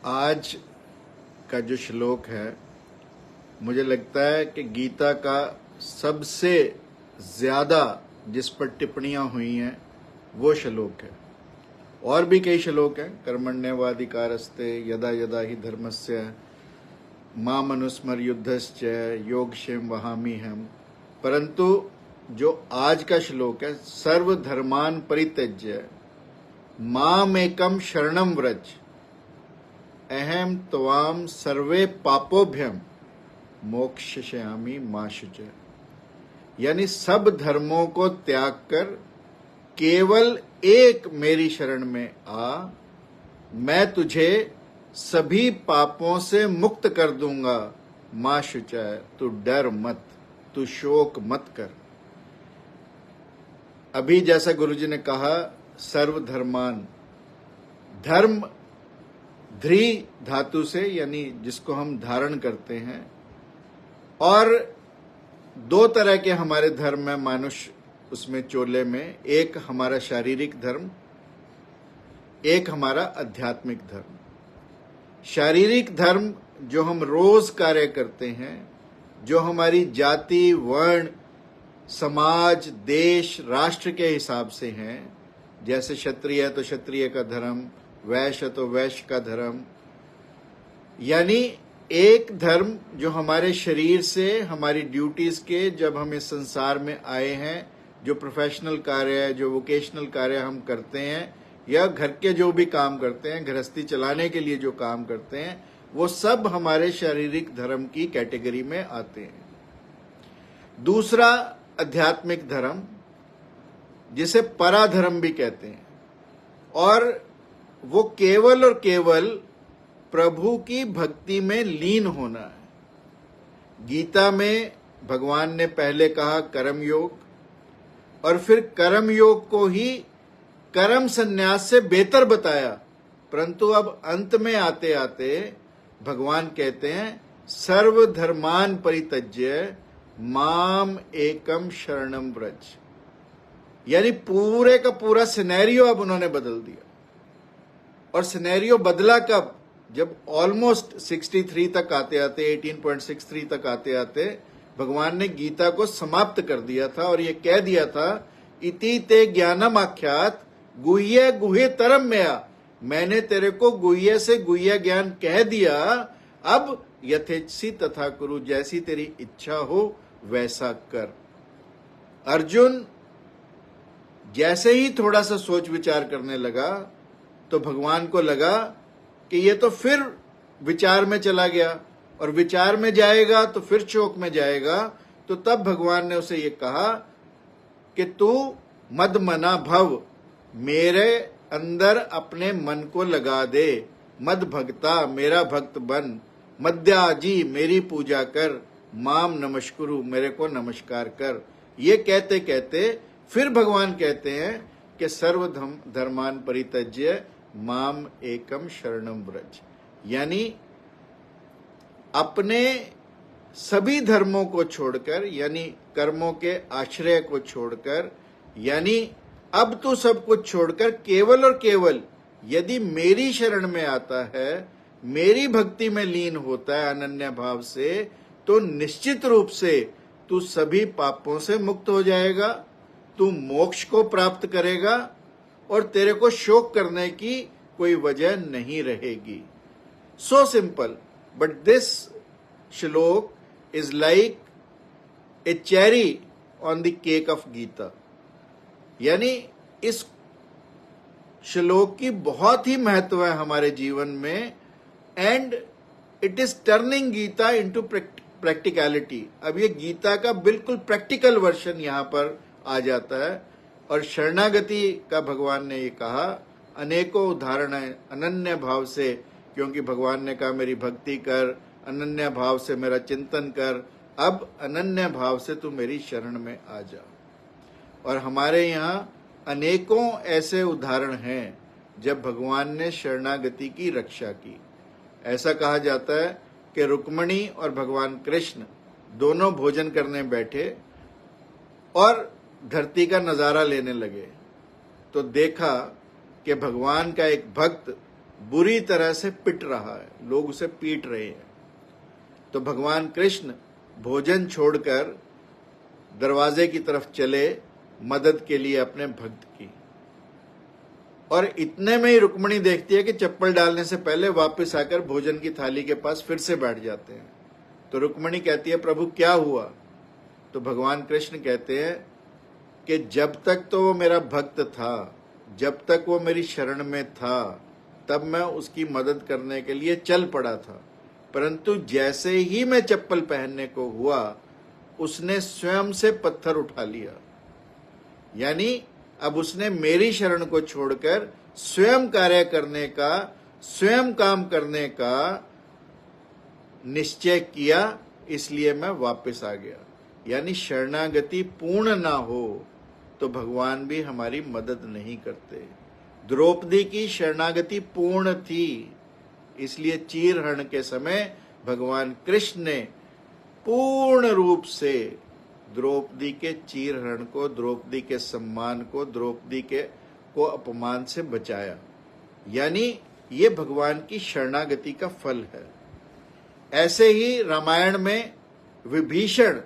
आज का जो श्लोक है, मुझे लगता है कि गीता का सबसे ज्यादा जिस पर टिप्पणियां हुई हैं वो श्लोक है। और भी कई श्लोक हैं, कर्मण्येवाधिकारस्ते यदा यदा ही धर्मस्य मां मनुस्मर युद्धश्च योगक्षेम वहामि हम। परंतु जो आज का श्लोक है, सर्वधर्मान परित्यज्य मामेकम शरणम व्रज अहम त्वाम सर्वे पापोभ्यम मोक्षयामि मा शुचः। यानी सब धर्मों को त्याग कर केवल एक मेरी शरण में आ, मैं तुझे सभी पापों से मुक्त कर दूंगा। मा शुचः, तू डर मत, तू शोक मत कर। अभी जैसा गुरुजी ने कहा, सर्वधर्मान, धर्म ध्री धातु से, यानी जिसको हम धारण करते हैं। और दो तरह के हमारे धर्म है मानुष्य उसमें चोले में, एक हमारा शारीरिक धर्म, एक हमारा आध्यात्मिक धर्म। शारीरिक धर्म जो हम रोज कार्य करते हैं, जो हमारी जाति, वर्ण, समाज, देश, राष्ट्र के हिसाब से हैं। जैसे क्षत्रिय है तो क्षत्रिय का धर्म, वैश्य तो वैश्य का धर्म। यानी एक धर्म जो हमारे शरीर से, हमारी ड्यूटीज के, जब हम इस संसार में आए हैं, जो प्रोफेशनल कार्य है, जो वोकेशनल कार्य हम करते हैं, या घर के जो भी काम करते हैं, गृहस्थी चलाने के लिए जो काम करते हैं, वो सब हमारे शारीरिक धर्म की कैटेगरी में आते हैं। दूसरा आध्यात्मिक धर्म, जिसे पराधर्म भी कहते हैं, और वो केवल और केवल प्रभु की भक्ति में लीन होना है। गीता में भगवान ने पहले कहा कर्म योग, और फिर कर्म योग को ही कर्म संन्यास से बेहतर बताया। परंतु अब अंत में आते आते भगवान कहते हैं सर्वधर्मान परित्यज्य माम एकम शरणम व्रज। यानी पूरे का पूरा सिनेरियो अब उन्होंने बदल दिया। और सिनेरियो बदला कब? जब ऑलमोस्ट 63 तक आते आते, 18.63 तक आते आते भगवान ने गीता को समाप्त कर दिया था और ये कह दिया था इति ते ज्ञानम आख्यात गुह्य गुह्य तरम मया। मैंने तेरे को गुह्य से गुह्य ज्ञान कह दिया, अब यथेच्छसी तथा कुरु, जैसी तेरी इच्छा हो वैसा कर। अर्जुन जैसे ही थोड़ा सा सोच विचार करने लगा तो भगवान को लगा कि ये तो फिर विचार में चला गया, और विचार में जाएगा तो फिर शोक में जाएगा। तो तब भगवान ने उसे ये कहा कि तू मदमना भव, मेरे अंदर अपने मन को लगा दे। मद भक्ता, मेरा भक्त बन। मद्याजी, मेरी पूजा कर। माम नमस्कुरु, मेरे को नमस्कार कर। ये कहते कहते फिर भगवान कहते हैं कि सर्व धर्मान परित्यज्य माम एकम शरणम व्रज। यानी अपने सभी धर्मों को छोड़कर, यानी कर्मों के आश्रय को छोड़कर, यानी अब तो सब कुछ छोड़कर केवल और केवल यदि मेरी शरण में आता है, मेरी भक्ति में लीन होता है अनन्य भाव से, तो निश्चित रूप से तू सभी पापों से मुक्त हो जाएगा, तू मोक्ष को प्राप्त करेगा और तेरे को शोक करने की कोई वजह नहीं रहेगी। So simple, but this shloka is like a cherry on the cake of Gita. यानी इस श्लोक की बहुत ही महत्व है हमारे जीवन में, and it is turning Gita into practicality. अब ये गीता का बिल्कुल प्रैक्टिकल वर्जन यहां पर आ जाता है। और शरणागति का भगवान ने ये कहा, अनेकों उदाहरण है अनन्य भाव से, क्योंकि भगवान ने कहा मेरी भक्ति कर, अनन्य भाव से मेरा चिंतन कर, अब अनन्य भाव से तू मेरी शरण में आ जा। और हमारे यहाँ अनेकों ऐसे उदाहरण हैं जब भगवान ने शरणागति की रक्षा की। ऐसा कहा जाता है कि रुक्मिणी और भगवान कृष्ण दोनों भोजन करने बैठे और धरती का नजारा लेने लगे, तो देखा कि भगवान का एक भक्त बुरी तरह से पिट रहा है, लोग उसे पीट रहे हैं। तो भगवान कृष्ण भोजन छोड़कर दरवाजे की तरफ चले मदद के लिए अपने भक्त की, और इतने में ही रुक्मिणी देखती है कि चप्पल डालने से पहले वापस आकर भोजन की थाली के पास फिर से बैठ जाते हैं। तो रुक्मिणी कहती है, प्रभु क्या हुआ? तो भगवान कृष्ण कहते हैं कि जब तक तो वो मेरा भक्त था, जब तक वो मेरी शरण में था, तब मैं उसकी मदद करने के लिए चल पड़ा था, परंतु जैसे ही मैं चप्पल पहनने को हुआ, उसने स्वयं से पत्थर उठा लिया। यानी अब उसने मेरी शरण को छोड़कर स्वयं कार्य करने का, स्वयं काम करने का निश्चय किया, इसलिए मैं वापस आ गया। यानी शरणागति पूर्ण ना हो तो भगवान भी हमारी मदद नहीं करते। द्रौपदी की शरणागति पूर्ण थी, इसलिए चीरहरण के समय भगवान कृष्ण ने पूर्ण रूप से द्रौपदी के चीरहरण को, द्रौपदी के सम्मान को, द्रौपदी के को अपमान से बचाया। यानी ये भगवान की शरणागति का फल है। ऐसे ही रामायण में विभीषण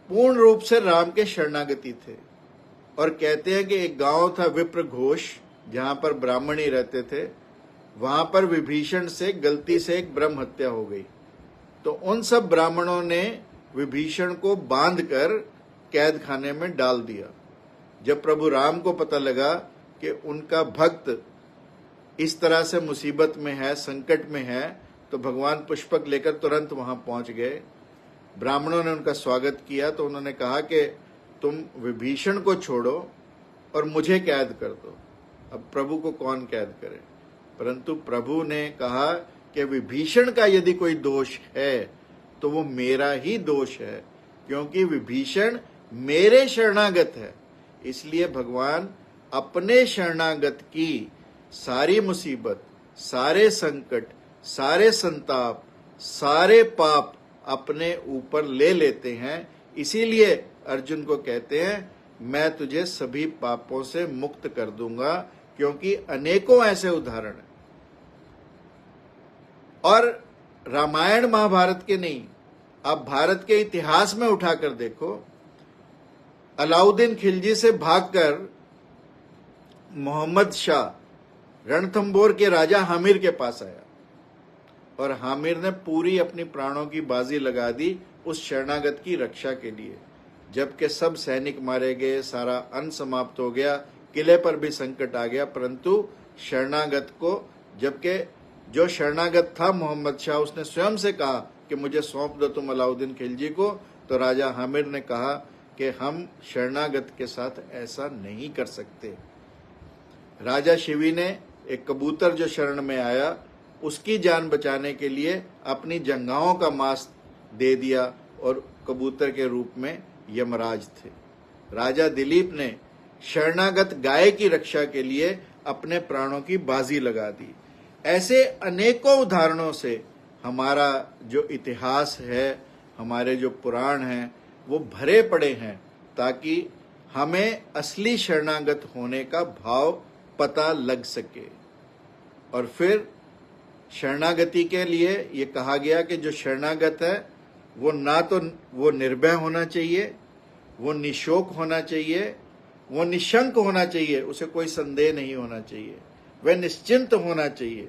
पूर्ण रूप से राम के शरणागति थे, और कहते हैं कि एक गांव था विप्र घोष, जहां पर ब्राह्मणी रहते थे। वहां पर विभीषण से गलती से एक ब्रह्म हत्या हो गई, तो उन सब ब्राह्मणों ने विभीषण को बांधकर कैद खाने में डाल दिया। जब प्रभु राम को पता लगा कि उनका भक्त इस तरह से मुसीबत में है, संकट में है, तो भगवान पुष्पक लेकर तुरंत वहां पहुंच गए। ब्राह्मणों ने उनका स्वागत किया, तो उन्होंने कहा कि तुम विभीषण को छोड़ो और मुझे कैद कर दो। अब प्रभु को कौन कैद करे? परंतु प्रभु ने कहा कि विभीषण का यदि कोई दोष है तो वो मेरा ही दोष है, क्योंकि विभीषण मेरे शरणागत है। इसलिए भगवान अपने शरणागत की सारी मुसीबत, सारे संकट, सारे संताप, सारे पाप अपने ऊपर ले लेते हैं। इसीलिए अर्जुन को कहते हैं, मैं तुझे सभी पापों से मुक्त कर दूंगा, क्योंकि अनेकों ऐसे उदाहरण हैं। और रामायण महाभारत के नहीं, आप भारत के इतिहास में उठाकर देखो। अलाउद्दीन खिलजी से भागकर मोहम्मद शाह रणथंबोर के राजा हामिर के पास आया, और हामिर ने पूरी अपनी प्राणों की बाजी लगा दी उस शरणागत की रक्षा के लिए। जबकि सब सैनिक मारे गए, सारा अन्न समाप्त हो गया, किले पर भी संकट आ गया, परंतु शरणागत को, जबकि जो शरणागत था मोहम्मद शाह, उसने स्वयं से कहा कि मुझे सौंप दो तुम अलाउद्दीन खिलजी को, तो राजा हामिर ने कहा कि हम शरणागत के साथ ऐसा नहीं कर सकते। राजा शिवी ने एक कबूतर जो शरण में आया, उसकी जान बचाने के लिए अपनी जंघाओं का मांस दे दिया, और कबूतर के रूप में यमराज थे। राजा दिलीप ने शरणागत गाय की रक्षा के लिए अपने प्राणों की बाजी लगा दी। ऐसे अनेकों उदाहरणों से हमारा जो इतिहास है, हमारे जो पुराण हैं, वो भरे पड़े हैं, ताकि हमें असली शरणागत होने का भाव पता लग सके। और फिर शरणागति के लिए ये कहा गया कि जो शरणागत है वो ना तो वो निर्भय होना चाहिए, वो निशोक होना चाहिए, वो निशंक होना चाहिए, उसे कोई संदेह नहीं होना चाहिए, वह निश्चिंत होना चाहिए,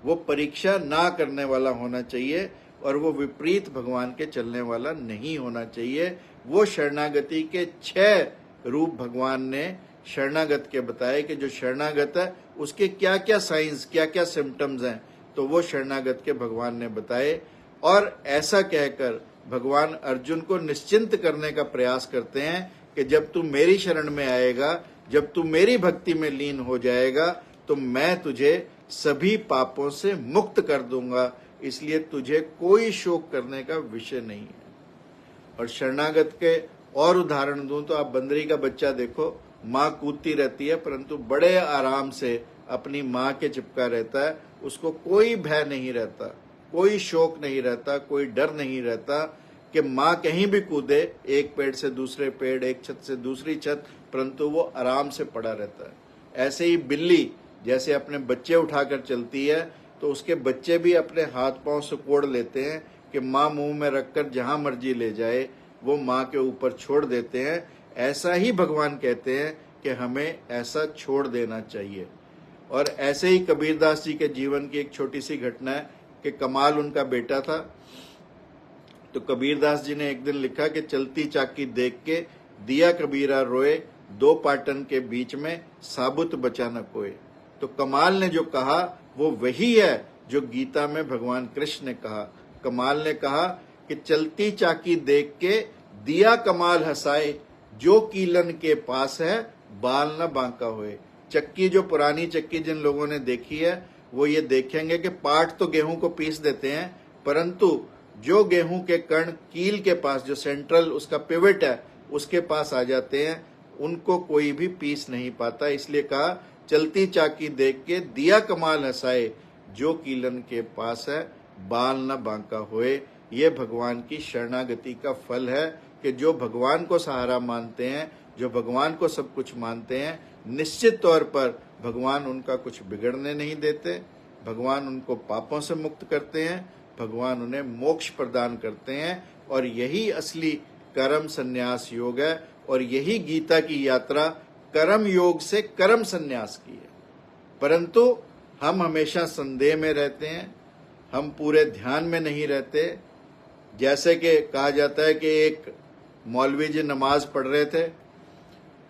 वो परीक्षा ना करने वाला होना चाहिए, और वो विपरीत भगवान के चलने वाला नहीं होना चाहिए। वो शरणागति के 6 रूप भगवान ने शरणागत के बताए कि जो शरणागत है उसके क्या क्या साइंस, क्या क्या सिम्टम्स हैं, तो वो शरणागत के भगवान ने बताए। और ऐसा कहकर भगवान अर्जुन को निश्चिंत करने का प्रयास करते हैं कि जब तू मेरी शरण में आएगा, जब तू मेरी भक्ति में लीन हो जाएगा, तो मैं तुझे सभी पापों से मुक्त कर दूंगा, इसलिए तुझे कोई शोक करने का विषय नहीं है। और शरणागत के और उदाहरण दूं तो आप बंदरी का बच्चा देखो, माँ कूदती रहती है परंतु बड़े आराम से अपनी माँ के चिपका रहता है, उसको कोई भय नहीं रहता, कोई शोक नहीं रहता, कोई डर नहीं रहता कि माँ कहीं भी कूदे, एक पेड़ से दूसरे पेड़, एक छत से दूसरी छत, परंतु वो आराम से पड़ा रहता है। ऐसे ही बिल्ली जैसे अपने बच्चे उठाकर चलती है तो उसके बच्चे भी अपने हाथ पांव सिकोड़ लेते हैं कि माँ मुंह में रखकर जहां मर्जी ले जाए, वो माँ के ऊपर छोड़ देते हैं। ऐसा ही भगवान कहते हैं कि हमें ऐसा छोड़ देना चाहिए। और ऐसे ही कबीरदास जी के जीवन की एक छोटी सी घटना है कि कमाल उनका बेटा था। तो कबीरदास जी ने एक दिन लिखा कि चलती चाकी देख के दिया कबीरा रोए, दो पाटन के बीच में साबुत बचा न कोई। तो कमाल ने जो कहा वो वही है जो गीता में भगवान कृष्ण ने कहा। कमाल ने कहा कि चलती चाकी देख के दिया कमाल हंसाए, जो कीलन के पास है बाल न बांका होए। चक्की, जो पुरानी चक्की जिन लोगों ने देखी है वो ये देखेंगे कि पाट तो गेहूं को पीस देते हैं, परंतु जो गेहूं के कण कील के पास, जो सेंट्रल उसका पिवट है, उसके पास आ जाते हैं, उनको कोई भी पीस नहीं पाता। इसलिए कहा चलती चाकी देख के दिया कमाल हंसाए, जो कीलन के पास है बाल न बांका होए। ये भगवान की शरणागति का फल है कि जो भगवान को सहारा मानते हैं, जो भगवान को सब कुछ मानते हैं, निश्चित तौर पर भगवान उनका कुछ बिगड़ने नहीं देते। भगवान उनको पापों से मुक्त करते हैं, भगवान उन्हें मोक्ष प्रदान करते हैं। और यही असली कर्म संन्यास योग है। और यही गीता की यात्रा कर्म योग से कर्म संन्यास की है। परंतु हम हमेशा संदेह में रहते हैं, हम पूरे ध्यान में नहीं रहते। जैसे कि कहा जाता है कि एक मौलवी जी नमाज पढ़ रहे थे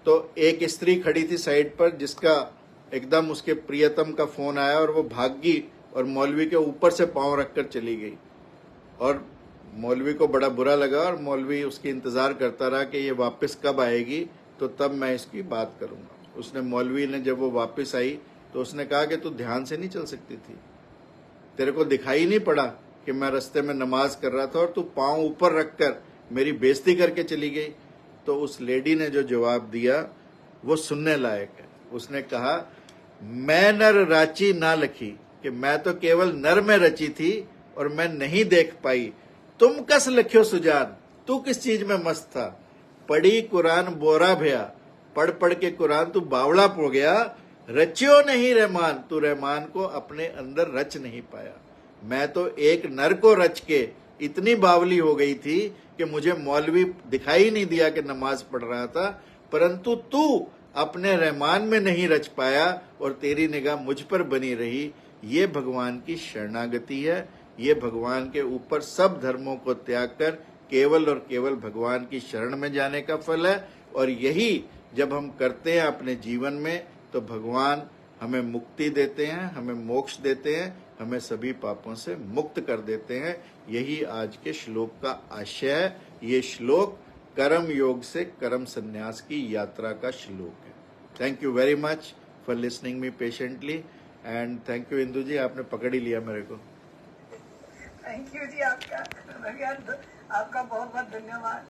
तो एक स्त्री खड़ी थी साइड पर, जिसका एकदम उसके प्रियतम का फोन आया और वो भाग गई और मौलवी के ऊपर से पांव रखकर चली गई। और मौलवी को बड़ा बुरा लगा और मौलवी उसकी इंतजार करता रहा कि ये वापस कब आएगी तो तब मैं इसकी बात करूंगा। उसने, मौलवी ने जब वो वापस आई तो उसने कहा कि तू ध्यान से नहीं चल सकती थी, तेरे को दिखाई नहीं पड़ा कि मैं रास्ते में नमाज कर रहा था और तू पांव ऊपर रखकर मेरी बेइज्जती करके चली गई। तो उस लेडी ने जो जवाब दिया वो सुनने लायक है। उसने कहा, मैं नर राची ना लखी, कि मैं तो केवल नर में रची थी और मैं नहीं देख पाई। तुम कस लख्यो सुजान, तू किस चीज में मस्त था। पढ़ी कुरान बोरा भया, पढ़ पढ़ के कुरान तू बावड़ा हो गया। रचियो नहीं रहमान, तू रहमान को अपने अंदर रच नहीं पाया। मैं तो एक नर को रच के इतनी बावली हो गई थी कि मुझे मौलवी दिखाई नहीं दिया कि नमाज पढ़ रहा था, परंतु तू अपने रहमान में नहीं रच पाया और तेरी निगाह मुझ पर बनी रही। ये भगवान की शरणागति है। ये भगवान के ऊपर सब धर्मों को त्याग कर केवल और केवल भगवान की शरण में जाने का फल है। और यही जब हम करते हैं अपने जीवन में तो भगवान हमें मुक्ति देते हैं, हमें मोक्ष देते हैं, हमें सभी पापों से मुक्त कर देते हैं। यही आज के श्लोक का आशय है। ये श्लोक कर्म योग से कर्म संन्यास की यात्रा का श्लोक है। Thank you very much for listening me patiently and thank you Indu ji, आपने पकड़ ही लिया मेरे को। थैंक यू जी, आपका बहुत बहुत धन्यवाद।